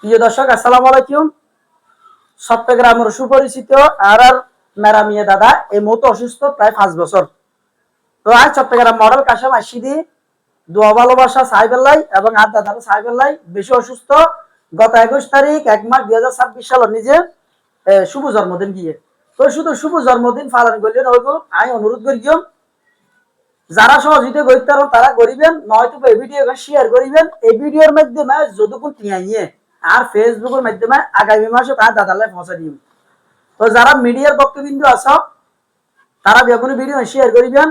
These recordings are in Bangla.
প্রিয় দর্শক, আসসালামু আলাইকুম। চট্টগ্রামের সুপরিচিত আর মেরামিয়া দাদা এই মুহূর্তে অসুস্থ প্রায় 5 বছর। তো আজ চট্টগ্রাম মডেল কাশেম আশিদি দোয়া ভালোবাসা সাহেবেল্লাই এবং আর দাদার সাহেবেল্লাই বেশি অসুস্থ। গত 21 তারিখ 1 মাস 2026 সালের নিজে শুভ জন্মদিন গিয়ে। তো শুধু শুভ জন্মদিন পালন করলেন হইব, আমি অনুরোধ করি যারা সহযোগিতা করতে পারেন তারা করিবেন, নয়তো এই ভিডিও শেয়ার করিবেন। এই ভিডিওর মাধ্যমে যতক্ষণ নিয়ে আর ফেসবুকের মাধ্যমে আগামী মাসে তার দাদালে পৌঁছে দিন। তো যারা মিডিয়ার বক্তবিন্দু আছো তারা বেগুনি ভিডিও শেয়ার করিবেন।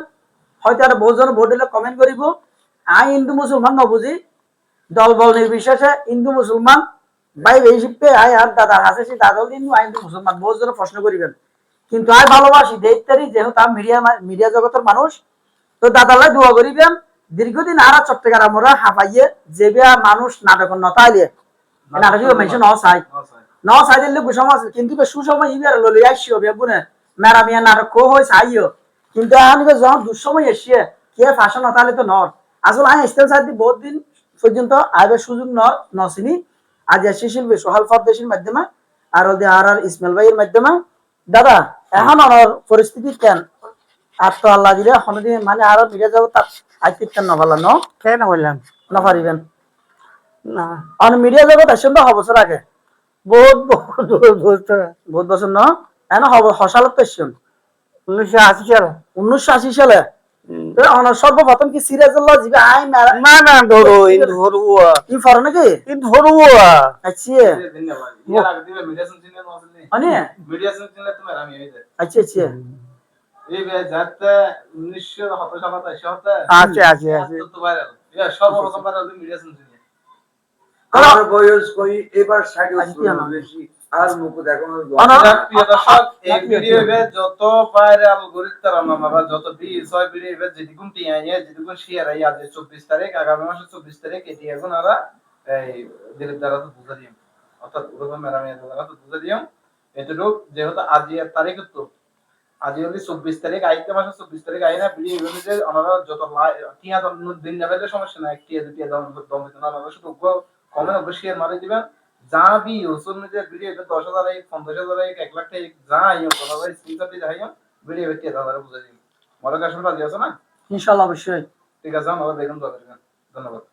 হয়তো আর বহুজন ভোট দিলে কমেন্ট করিব। আমি হিন্দু মুসলমান নবুঝি, দল বল নির্বিশেষে হিন্দু মুসলমান ভাই এই শিখবে আই আর দাদার আছে সে দাদল হিন্দু হিন্দু মুসলমান বহুজন প্রশ্ন করিবেন, কিন্তু আই ভালোবাসি দেখতারি যেহেতু আমি মিডিয়া জগতের মানুষ। তো দাদালাই দোয়া করিবেন দীর্ঘদিন আর চট্টগ্রাম আমরা হাফাইয়ে যে মানুষ নাটক নতাইলে নাটক মেনশন ন চাই দিলে কুসম আছে, কিন্তু সুসময় ইবিয়ার ললি আসিও বেগুনে মেরামিয়া নাটক কো হই চাইও, কিন্তু আনিবে যখন দুঃসময় এসিয়ে কে ফাঁসন নতালে তো নর আসলে আমি স্টেল সাইড বহুত দিন পর্যন্ত আইবে সুযোগ নছিনি। আজ এসে শিল্পী সোহাল ফরদেশির মাধ্যমে আর আর ইসমাইল ভাইয়ের মাধ্যমে দাদা এখন ওনার পরিস্থিতি কেন আর তো আল্লাহ দিলে কোনদিন মানে আরো মিডিয়া যাবো তার আইতে নভালা ন কেন বললাম নপারিবেন না অন মিডিয়া জগৎ আসেন তো বছর আগে বহুত বহুত বহুত বছর ন এন হসালত তো আসছেন 1980 সালে 1980 সালে। সর্বপ্রথম কি সিরাজুল্লাহ জিবে আই না না ধরো ইন ধরুয়া কি ফর নাকি ইন ধরুয়া আচ্ছা ইয়ার আগে দিলে মিডিয়া শুনছিলেন নসলি আনি মিডিয়া শুনছিলেন তোমার আমি এই আচ্ছা আচ্ছা এই যাতে 1927 সালে আছে আছে আছে তো ভাইরাল ইয়া সর্বপ্রথম ভাইরাল মিডিয়া শুনছিলেন আর বয়স কই এবার 60 বেশি আর মুখ দেখো প্রিয় দর্শক এই ভিডিওবে যত ভাইরাল গরিতার আমরা যত ভিউজ হয় ভিডিওবে যেদিকুন টিআইএ যেদিকুন শেয়ার হয় আজ 24 তারিখ আগামী মাসে 24 তারিখ এটি এখন আমরা এই দিলের দ্বারা তো বুঝা দিম, অর্থাৎ ওরকম মেরামিয়া দ্বারা তো বুঝা দিম এতটুকু যেহেতু আজ এর তারিখ তো আজ হলো 24 তারিখ আইতে মাসে 24 তারিখ আইনা ভিডিও যে আমরা যত টিয়া দিন যাবে সমস্যা নাই, টিয়া দুটিয়া দম দম না আমরা শুধু কমেন্ট অবশ্যই মারি দিবেন। যা বি ইউসুন যে video 10,000 like 15,000 like 1 lakh like যা ইউ তোমরা স্ক্রিনশট দিয়ে দেখাইও ভিডিও কে দাদা বুঝাই দিন মনে কাশন রাজি আছে না ইনশাআল্লাহ অবশ্যই ঠিক আছে আমরা বেগম ধন্যবাদ।